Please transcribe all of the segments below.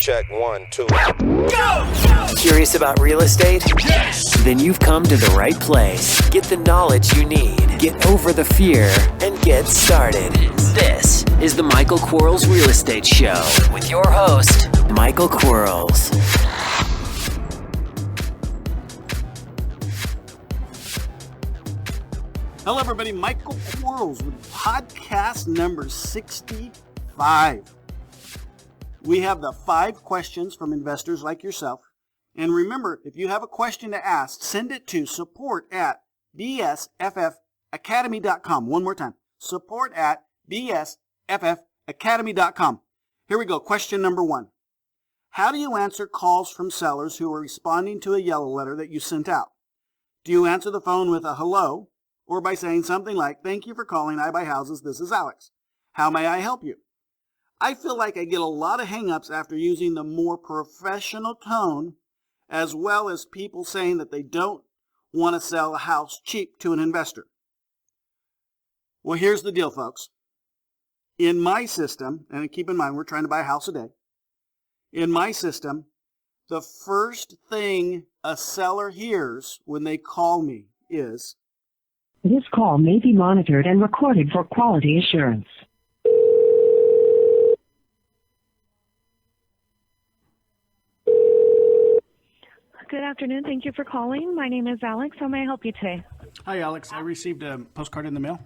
check, 1, 2. Curious about real estate? Yes! Then you've come to the right place. Get the knowledge you need, get over the fear, and get started. This is the Michael Quarles Real Estate Show with your host, Michael Quarles. Hello, everybody. Michael Quarles with podcast number 65. We have the 5 questions from investors like yourself. And remember, if you have a question to ask, send it to support@bsffacademy.com. One more time, support@bsffacademy.com. Here we go. Question number 1. How do you answer calls from sellers who are responding to a yellow letter that you sent out? Do you answer the phone with a hello, or by saying something like, "Thank you for calling I Buy Houses, this is Alex. How may I help you?" I feel like I get a lot of hang-ups after using the more professional tone, as well as people saying that they don't want to sell a house cheap to an investor. Well, here's the deal, folks. In my system, and keep in mind we're trying to buy a house a day, in my system, the first thing a seller hears when they call me is, "This call may be monitored and recorded for quality assurance." Good afternoon. Thank you for calling. My name is Alex. How may I help you today? Hi, Alex. I received a postcard in the mail.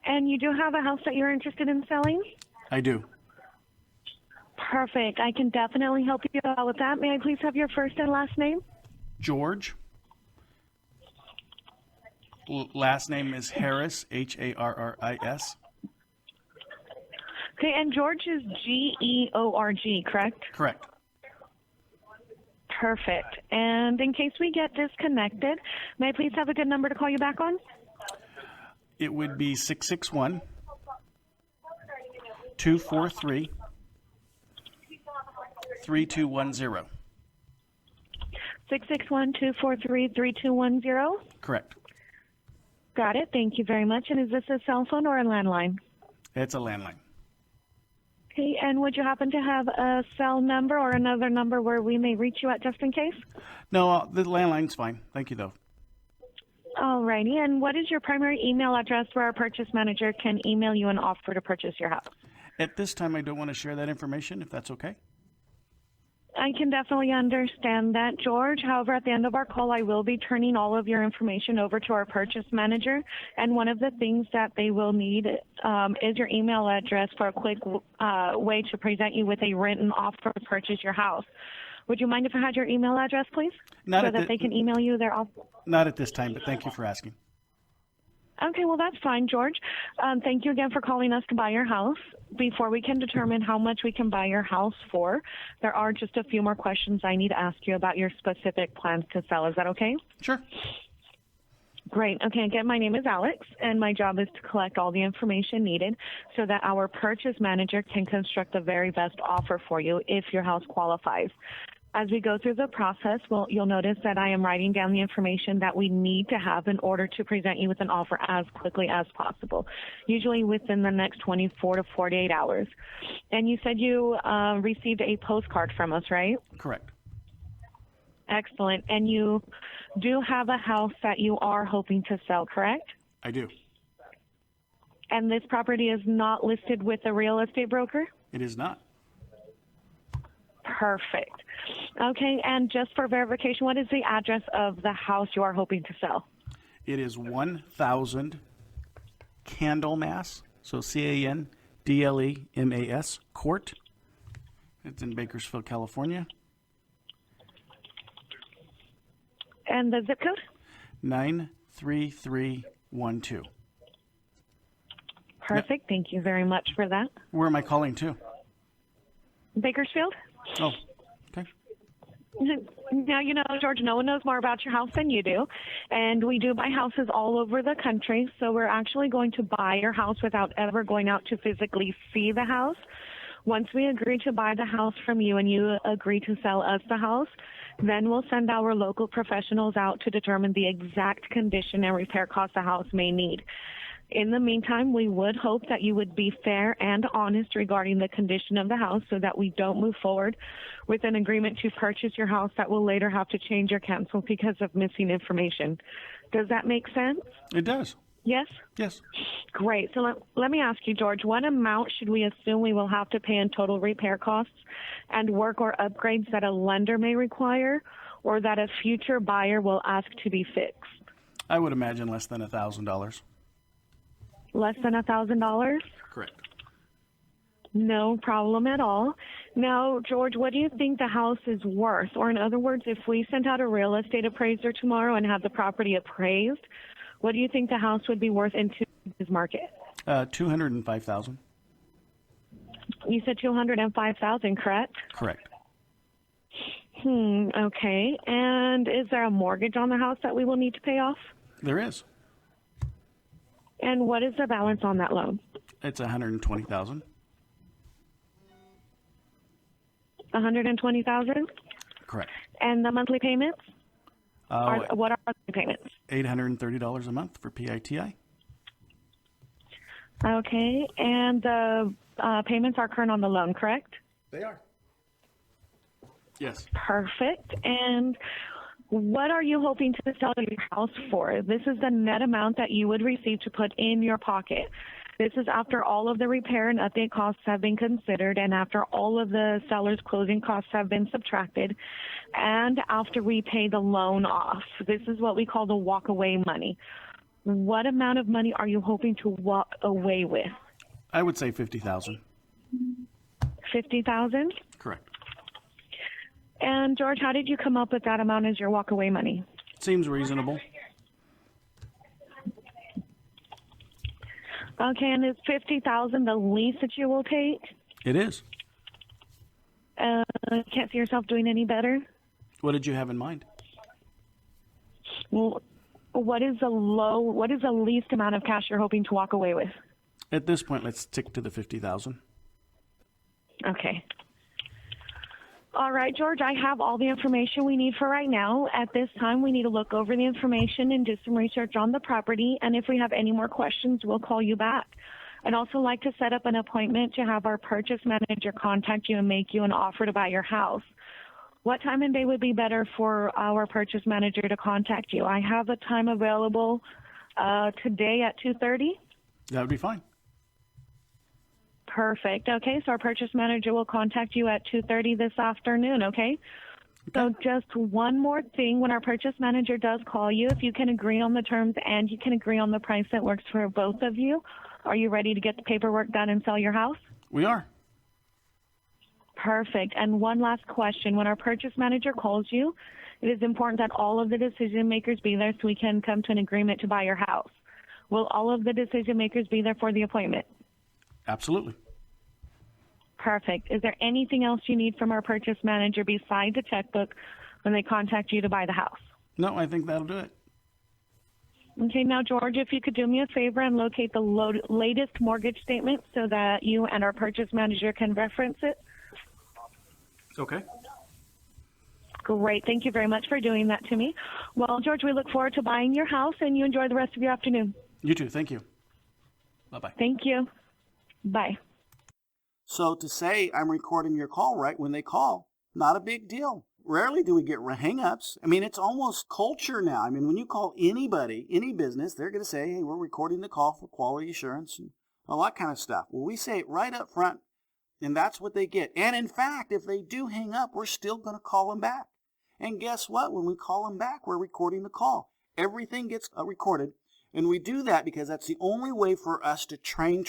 And you do have a house that you're interested in selling? I do. Perfect. I can definitely help you out with that. May I please have your first and last name? George. Last name is Harris, Harris. Okay, and George is Georg, correct? Correct. Perfect. And in case we get disconnected, may I please have a good number to call you back on? It would be 661-243-3210. 661-243-3210? Correct. Got it. Thank you very much. And is this a cell phone or a landline? It's a landline. Okay, and would you happen to have a cell number or another number where we may reach you at just in case? No, the landline's fine. Thank you, though. All righty. And what is your primary email address where our purchase manager can email you an offer to purchase your house? At this time, I don't want to share that information, if that's okay. I can definitely understand that, George. However, at the end of our call, I will be turning all of your information over to our purchase manager. And one of the things that they will need is your email address for a quick way to present you with a written offer to purchase your house. Would you mind if I had your email address, please? So that they can email you their offer? Not at this time, but thank you for asking. Okay, well, that's fine, George. Thank you again for calling us to buy your house. Before we can determine how much we can buy your house for, there are just a few more questions I need to ask you about your specific plans to sell. Is that okay? Sure. Great. Okay, again, my name is Alex, and my job is to collect all the information needed so that our purchase manager can construct the very best offer for you if your house qualifies. As we go through the process, you'll notice that I am writing down the information that we need to have in order to present you with an offer as quickly as possible, usually within the next 24 to 48 hours. And you said you received a postcard from us, right? Correct. Excellent. And you do have a house that you are hoping to sell, correct? I do. And this property is not listed with a real estate broker? It is not. Perfect. Okay, and just for verification, what is the address of the house you are hoping to sell? It is 1000 Candlemas, so Candlemas Court. It's in Bakersfield, California. And the zip code? 93312. Perfect. Yep. Thank you very much for that. Where am I calling to? Bakersfield. Oh, okay. Now, you know, George, no one knows more about your house than you do. And we do buy houses all over the country. So we're actually going to buy your house without ever going out to physically see the house. Once we agree to buy the house from you and you agree to sell us the house, then we'll send our local professionals out to determine the exact condition and repair costs the house may need. In the meantime, we would hope that you would be fair and honest regarding the condition of the house so that we don't move forward with an agreement to purchase your house that will later have to change or cancel because of missing information. Does that make sense? It does. Yes? Yes. Great. So let me ask you, George, what amount should we assume we will have to pay in total repair costs and work or upgrades that a lender may require or that a future buyer will ask to be fixed? I would imagine less than $1,000. Less than $1,000? Correct. No problem at all. Now, George, what do you think the house is worth? Or in other words, if we sent out a real estate appraiser tomorrow and had the property appraised, what do you think the house would be worth in today's market? $205,000. You said $205,000, correct? Correct. Okay. And is there a mortgage on the house that we will need to pay off? There is. And what is the balance on that loan? It's $120,000. $120,000? Correct. And the monthly payments? What are the payments? $830 a month for PITI. Okay. And the payments are current on the loan, correct? They are. Yes. Perfect. And what are you hoping to sell your house for? This is the net amount that you would receive to put in your pocket. This is after all of the repair and update costs have been considered and after all of the seller's closing costs have been subtracted and after we pay the loan off. This is what we call the walk-away money. What amount of money are you hoping to walk away with? I would say $50,000. $50,000? Correct. And George, how did you come up with that amount as your walk-away money? Seems reasonable. Okay, and is $50,000 the least that you will take? It is. Can't see yourself doing any better? What did you have in mind? Well, what is the least amount of cash you're hoping to walk away with? At this point, let's stick to the $50,000. Okay. All right, George, I have all the information we need for right now. At this time, we need to look over the information and do some research on the property. And if we have any more questions, we'll call you back. I'd also like to set up an appointment to have our purchase manager contact you and make you an offer to buy your house. What time and day would be better for our purchase manager to contact you? I have a time available today at 2:30. That would be fine. Perfect. Okay, so our purchase manager will contact you at 2:30 this afternoon, okay? So just one more thing. When our purchase manager does call you, if you can agree on the terms and you can agree on the price that works for both of you, are you ready to get the paperwork done and sell your house? We are. Perfect. And one last question. When our purchase manager calls you, it is important that all of the decision makers be there so we can come to an agreement to buy your house. Will all of the decision makers be there for the appointment? Absolutely. Perfect. Is there anything else you need from our purchase manager besides a checkbook when they contact you to buy the house? No, I think that'll do it. Okay, now, George, if you could do me a favor and locate the latest mortgage statement so that you and our purchase manager can reference it. Okay. Great. Thank you very much for doing that to me. Well, George, we look forward to buying your house, and you enjoy the rest of your afternoon. You too. Thank you. Bye-bye. Thank you. Bye. So to say I'm recording your call right when they call, not a big deal. Rarely do we get hang-ups. I mean, it's almost culture now. I mean, when you call anybody, any business, they're going to say, hey, we're recording the call for quality assurance and all that kind of stuff. Well, we say it right up front, and that's what they get. And in fact, if they do hang up, we're still going to call them back. And guess what? When we call them back, we're recording the call. Everything gets recorded. And we do that because that's the only way for us to train.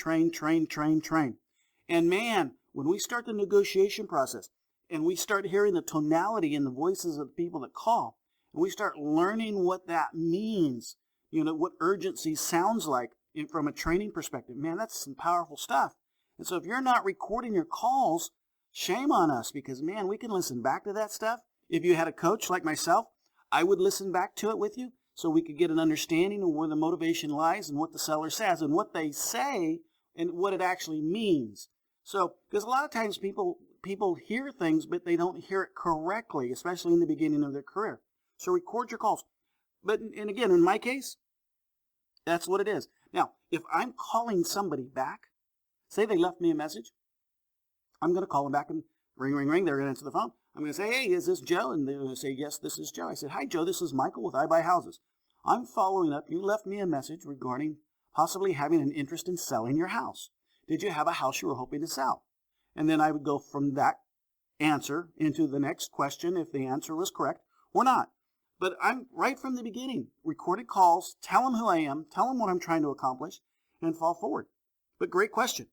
And man, when we start the negotiation process and we start hearing the tonality in the voices of the people that call, and we start learning what that means, you know, what urgency sounds like from a training perspective, man, that's some powerful stuff. And so if you're not recording your calls, shame on us because, man, we can listen back to that stuff. If you had a coach like myself, I would listen back to it with you so we could get an understanding of where the motivation lies and what the seller says and what they say and what it actually means. So, because a lot of times people hear things, but they don't hear it correctly, especially in the beginning of their career. So record your calls. But, and again, in my case, that's what it is. Now, if I'm calling somebody back, say they left me a message, I'm going to call them back and ring, ring, ring. They're going to answer the phone. I'm going to say, hey, is this Joe? And they're going to say, yes, this is Joe. I said, hi, Joe, this is Michael with I Buy Houses. I'm following up. You left me a message regarding possibly having an interest in selling your house. Did you have a house you were hoping to sell? And then I would go from that answer into the next question if the answer was correct or not. But I'm right from the beginning, recorded calls, tell them who I am, tell them what I'm trying to accomplish, and fall forward. But great question.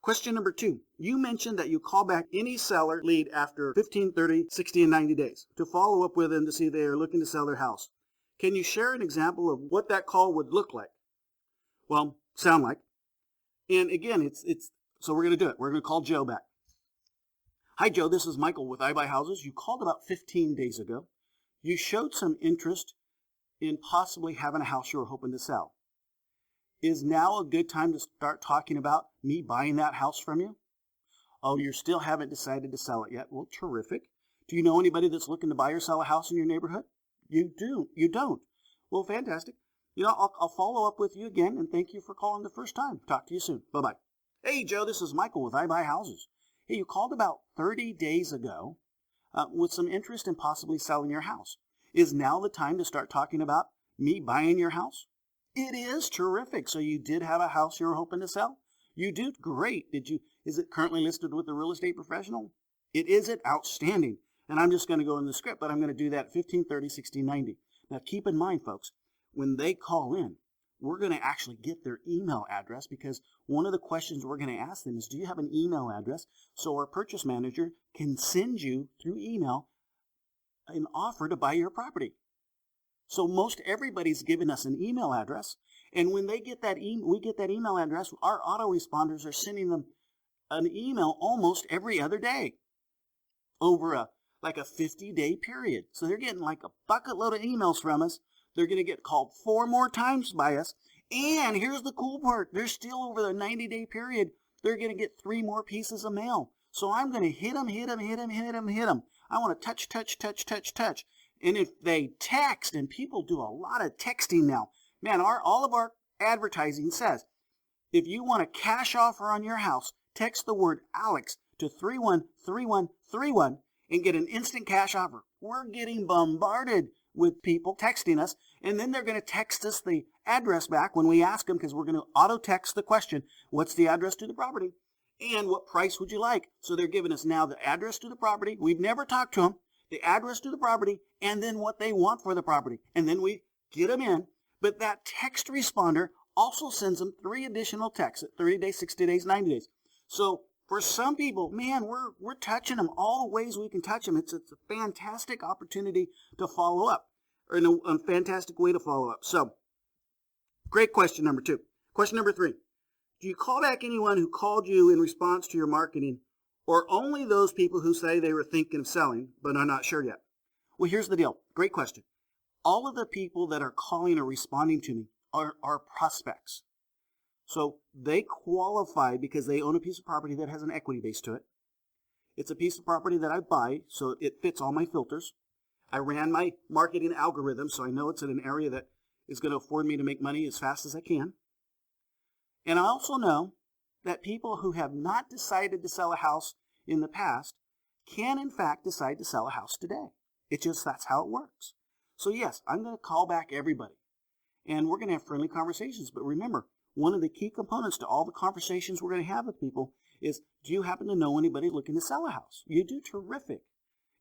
Question number 2. You mentioned that you call back any seller lead after 15, 30, 60, and 90 days to follow up with them to see if they are looking to sell their house. Can you share an example of what that call would look like? Well, sound like. And again, so we're going to do it. We're going to call Joe back. Hi, Joe. This is Michael with I Buy Houses. You called about 15 days ago. You showed some interest in possibly having a house you were hoping to sell. Is now a good time to start talking about me buying that house from you? Oh, you still haven't decided to sell it yet. Well, terrific. Do you know anybody that's looking to buy or sell a house in your neighborhood? You do. You don't. Well, fantastic. I'll follow up with you again, and thank you for calling the first time. Talk to you soon. Bye-bye. Hey, Joe, this is Michael with I Buy Houses. Hey, you called about 30 days ago with some interest in possibly selling your house. Is now the time to start talking about me buying your house? It is terrific. So you did have a house you were hoping to sell? You do? Great. Is it currently listed with the real estate professional? It is it? Outstanding. And I'm just going to go in the script, but I'm going to do that 15, 30, 60, 90. Now keep in mind, folks, when they call in, we're going to actually get their email address because one of the questions we're going to ask them is, do you have an email address? So our purchase manager can send you through email an offer to buy your property. So most everybody's given us an email address, and when they get that we get that email address, our autoresponders are sending them an email almost every other day over a 50-day period. So they're getting like a bucket load of emails from us. They're going to get called 4 more times by us. And here's the cool part. They're still over the 90-day period. They're going to get 3 more pieces of mail. So I'm going to hit them. I want to touch. And if they text, and people do a lot of texting now, man, all of our advertising says, if you want a cash offer on your house, text the word Alex to 313131 and get an instant cash offer. We're getting bombarded with people texting us, and then they're going to text us the address back when we ask them, because we're going to auto text the question, what's the address to the property and what price would you like? So they're giving us now the address to the property. We've never talked to them. The address to the property, and then what they want for the property. And then we get them in. But that text responder also sends them 3 additional texts at 30 days, 60 days, 90 days. So for some people, man, we're touching them all the ways we can touch them. It's a fantastic opportunity to follow up, or a fantastic way to follow up. So great question number 2. Question number 3. Do you call back anyone who called you in response to your marketing, or only those people who say they were thinking of selling but are not sure yet? Well, here's the deal. Great question. All of the people that are calling or responding to me are prospects. So they qualify because they own a piece of property that has an equity base to it. It's a piece of property that I buy, so it fits all my filters. I ran my marketing algorithm, so I know it's in an area that is going to afford me to make money as fast as I can. And I also know that people who have not decided to sell a house in the past can in fact decide to sell a house today. That's how it works. So yes, I'm going to call back everybody, and we're going to have friendly conversations. But remember, one of the key components to all the conversations we're going to have with people is, do you happen to know anybody looking to sell a house? You do? Terrific.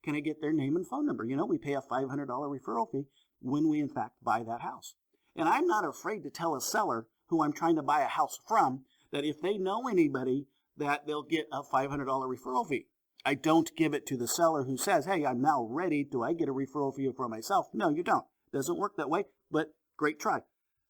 Can I get their name and phone number? We pay a $500 referral fee when we in fact buy that house. And I'm not afraid to tell a seller who I'm trying to buy a house from that if they know anybody, that they'll get a $500 referral fee. I don't give it to the seller who says, hey, I'm now ready. Do I get a referral fee for myself? No, you don't. Doesn't work that way, but great try.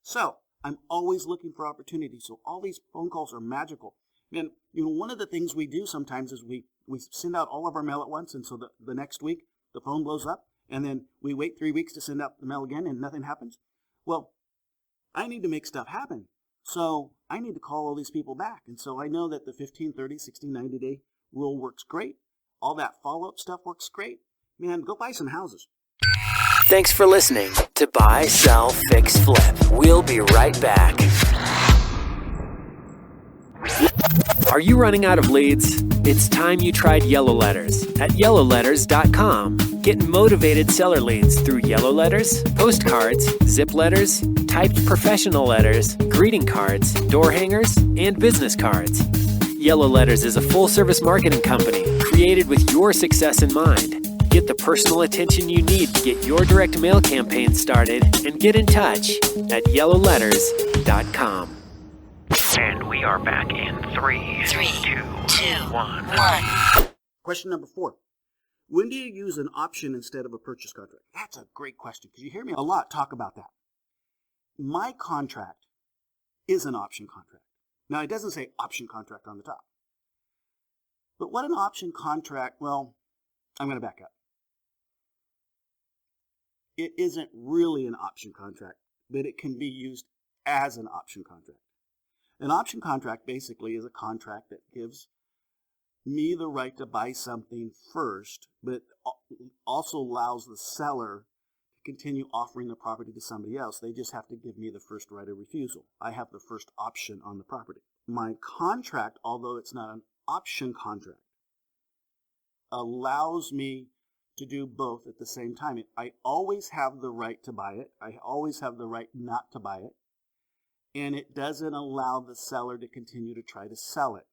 So I'm always looking for opportunities. So all these phone calls are magical. And one of the things we do sometimes is we send out all of our mail at once, and so the next week the phone blows up, and then we wait 3 weeks to send out the mail again, and nothing happens. Well, I need to make stuff happen. So I need to call all these people back. And so I know that the 15, 30, 60, 90-day rule works great. All that follow-up stuff works great. Man, go buy some houses. Thanks for listening to Buy, Sell, Fix, Flip. We'll be right back. Are you running out of leads? It's time you tried Yellow Letters at yellowletters.com. Get motivated seller leads through yellow letters, postcards, zip letters, typed professional letters, greeting cards, door hangers, and business cards. Yellow Letters is a full-service marketing company created with your success in mind. Get the personal attention you need to get your direct mail campaign started and get in touch at yellowletters.com. And we are back in 3, 2, 1. Question number 4. When do you use an option instead of a purchase contract? That's a great question because you hear me a lot talk about that. My contract is an option contract. Now, it doesn't say option contract on the top. But what an option contract, well, I'm going to back up. It isn't really an option contract, but it can be used as an option contract. An option contract basically is a contract that gives me the right to buy something first, but also allows the seller to continue offering the property to somebody else. They just have to give me the first right of refusal. I have the first option on the property. My contract, although it's not an option contract, allows me to do both at the same time. I always have the right to buy it. I always have the right not to buy it. And it doesn't allow the seller to continue to try to sell it.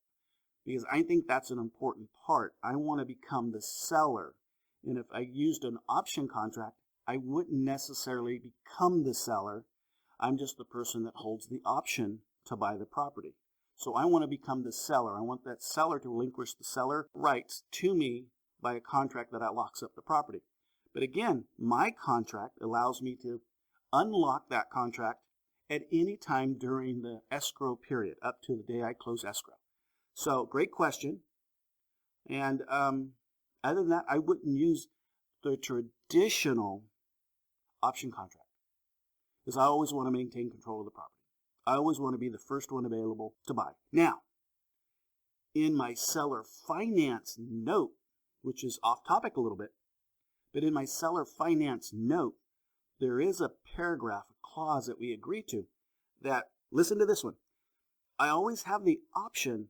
Because I think that's an important part. I want to become the seller. And if I used an option contract, I wouldn't necessarily become the seller. I'm just the person that holds the option to buy the property. So I want to become the seller. I want that seller to relinquish the seller rights to me by a contract that locks up the property. But again, my contract allows me to unlock that contract at any time during the escrow period, up to the day I close escrow. So, great question. And other than that, I wouldn't use the traditional option contract because I always want to maintain control of the property. I always want to be the first one available to buy. Now, in my seller finance note, which is off topic a little bit, but in my seller finance note, there is a paragraph, a clause that we agree to that, listen to this one, I always have the option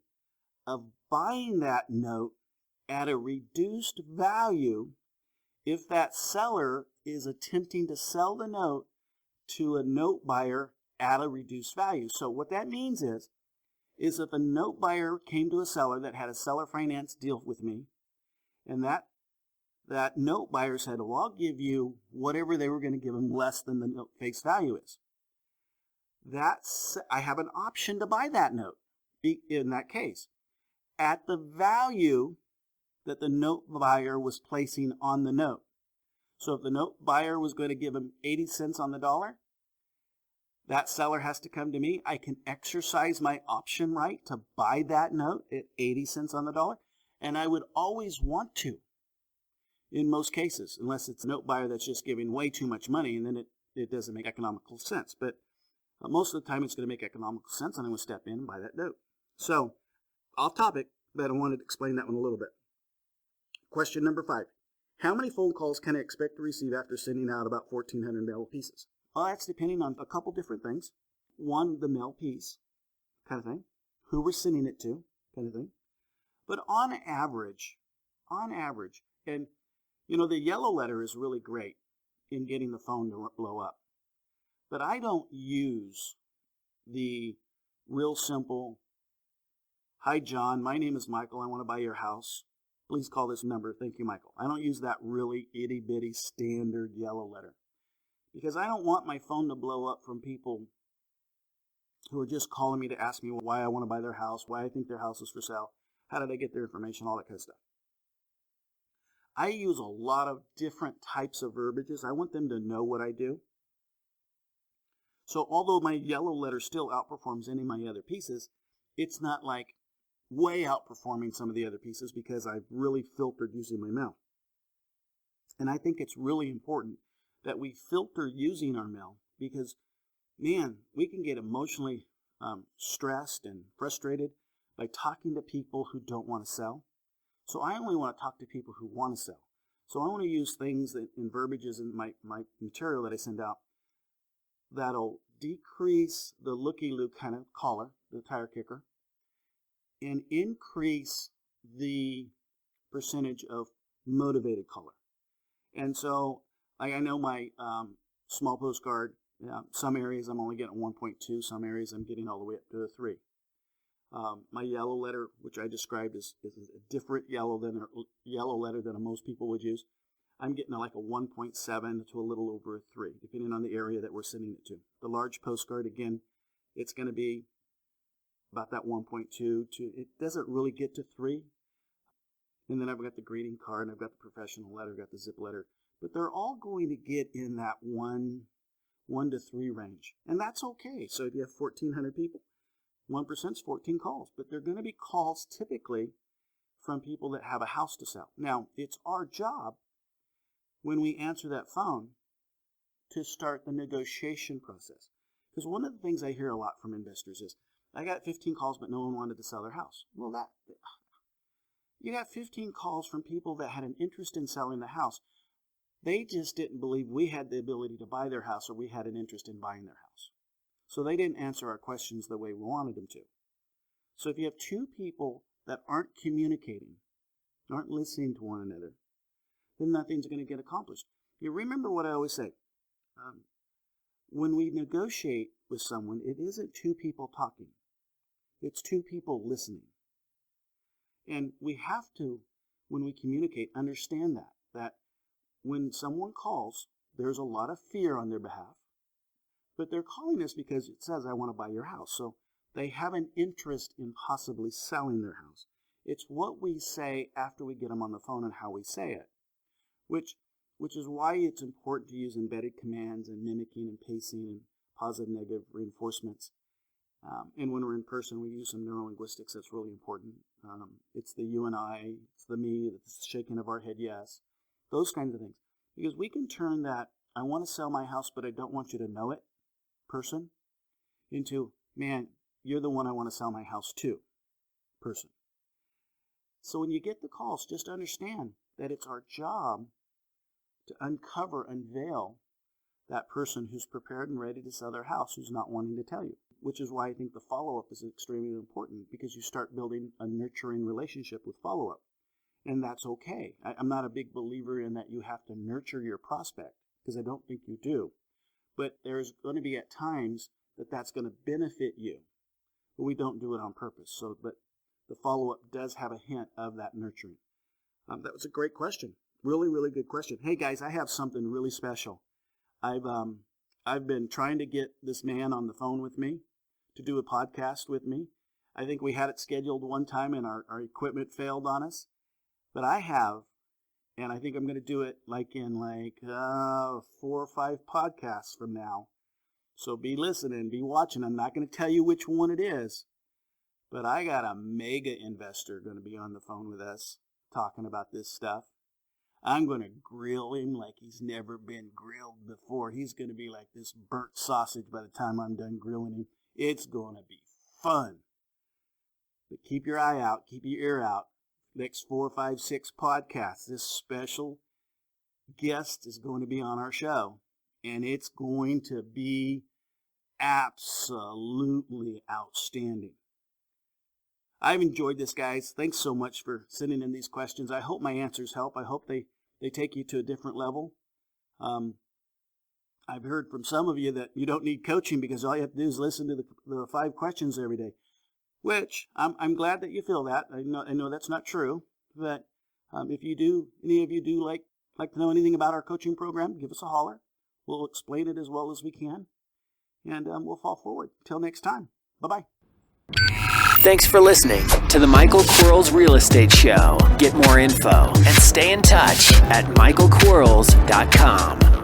of buying that note at a reduced value if that seller is attempting to sell the note to a note buyer at a reduced value. So what that means is if a note buyer came to a seller that had a seller finance deal with me, and that note buyer said, well, I'll give you whatever they were going to give him less than the note face value is. I have an option to buy that note in that case at the value that the note buyer was placing on the note. So if the note buyer was going to give him 80 cents on the dollar, that seller has to come to me. I can exercise my option right to buy that note at 80 cents on the dollar. And I would always want to in most cases, unless it's a note buyer that's just giving way too much money, and then it doesn't make economical sense. But most of the time it's going to make economical sense, and I'm going to step in and buy that note. So, off topic, but I wanted to explain that one a little bit. Question number 5. How many phone calls can I expect to receive after sending out about 1,400 mail pieces? Well, that's depending on a couple different things. One, the mail piece kind of thing. Who we're sending it to kind of thing. But on average, and you know, the yellow letter is really great in getting the phone to blow up. But I don't use the real simple, hi John, my name is Michael, I want to buy your house. Please call this number, thank you Michael. I don't use that really itty bitty standard yellow letter. Because I don't want my phone to blow up from people who are just calling me to ask me why I want to buy their house, why I think their house is for sale, how did I get their information, all that kind of stuff. I use a lot of different types of verbiages. I want them to know what I do. So although my yellow letter still outperforms any of my other pieces, it's not like way outperforming some of the other pieces because I've really filtered using my mail. And I think it's really important that we filter using our mail because, man, we can get emotionally stressed and frustrated by talking to people who don't want to sell. So I only want to talk to people who want to sell. So I want to use things that in verbiages in my material that I send out that'll decrease the looky-loo kind of caller, the tire kicker, and increase the percentage of motivated caller. And so I know my small postcard, some areas I'm only getting 1.2, some areas I'm getting all the way up to a 3. My yellow letter, which I described is a different yellow letter than most people would use. I'm getting like a 1.7 to a little over a 3, depending on the area that we're sending it to. The large postcard, again, it's going to be about that 1.2 to, it doesn't really get to 3. And then I've got the greeting card, and I've got the professional letter, I've got the zip letter. But they're all going to get in that 1 to 3 range. And that's okay. So if you have 1,400 people, 1% is 14 calls. But they're going to be calls typically from people that have a house to sell. Now, it's our job when we answer that phone to start the negotiation process. Because one of the things I hear a lot from investors is, I got 15 calls, but no one wanted to sell their house. Well, you got 15 calls from people that had an interest in selling the house. They just didn't believe we had the ability to buy their house or we had an interest in buying their house. So they didn't answer our questions the way we wanted them to. So if you have 2 people that aren't communicating, aren't listening to one another, then nothing's going to get accomplished. You remember what I always say. When we negotiate with someone, it isn't 2 people talking. It's 2 people listening. And we have to, when we communicate, understand that when someone calls, there's a lot of fear on their behalf, but they're calling us because it says, I want to buy your house. So they have an interest in possibly selling their house. It's what we say after we get them on the phone and how we say it, which is why it's important to use embedded commands and mimicking and pacing and positive negative reinforcements. And when we're in person, we use some neurolinguistics. That's really important. It's the you and I, it's the me, it's the shaking of our head, yes. Those kinds of things. Because we can turn that, I want to sell my house, but I don't want you to know it, person, into, man, you're the one I want to sell my house to, person. So when you get the calls, just understand that it's our job to unveil that person who's prepared and ready to sell their house, who's not wanting to tell you. Which is why I think the follow-up is extremely important, because you start building a nurturing relationship with follow-up. And that's okay. I'm not a big believer in that you have to nurture your prospect, because I don't think you do. But there's going to be at times that that's going to benefit you. But we don't do it on purpose. But the follow-up does have a hint of that nurturing. That was a great question. Really, really good question. Hey, guys, I have something really special. I've been trying to get this man on the phone with me to do a podcast with me. I think we had it scheduled one time and our equipment failed on us. But I have, and I think I'm going to do it in 4 or 5 podcasts from now. So be listening, be watching. I'm not going to tell you which one it is, but I got a mega investor going to be on the phone with us talking about this stuff. I'm going to grill him like he's never been grilled before. He's going to be like this burnt sausage by the time I'm done grilling him. It's going to be fun. But keep your eye out, keep your ear out. Next 4, 5, 6 podcasts, this special guest is going to be on our show. And it's going to be absolutely outstanding. I've enjoyed this, guys. Thanks so much for sending in these questions. I hope my answers help. I hope they take you to a different level. I've heard from some of you that you don't need coaching because all you have to do is listen to the 5 questions every day, which I'm glad that you feel that. I know that's not true, but if you do, any of you do like to know anything about our coaching program, give us a holler. We'll explain it as well as we can, and we'll fall forward. Till next time. Bye-bye. Thanks for listening to the Michael Quarles Real Estate Show. Get more info and stay in touch at michaelquarles.com.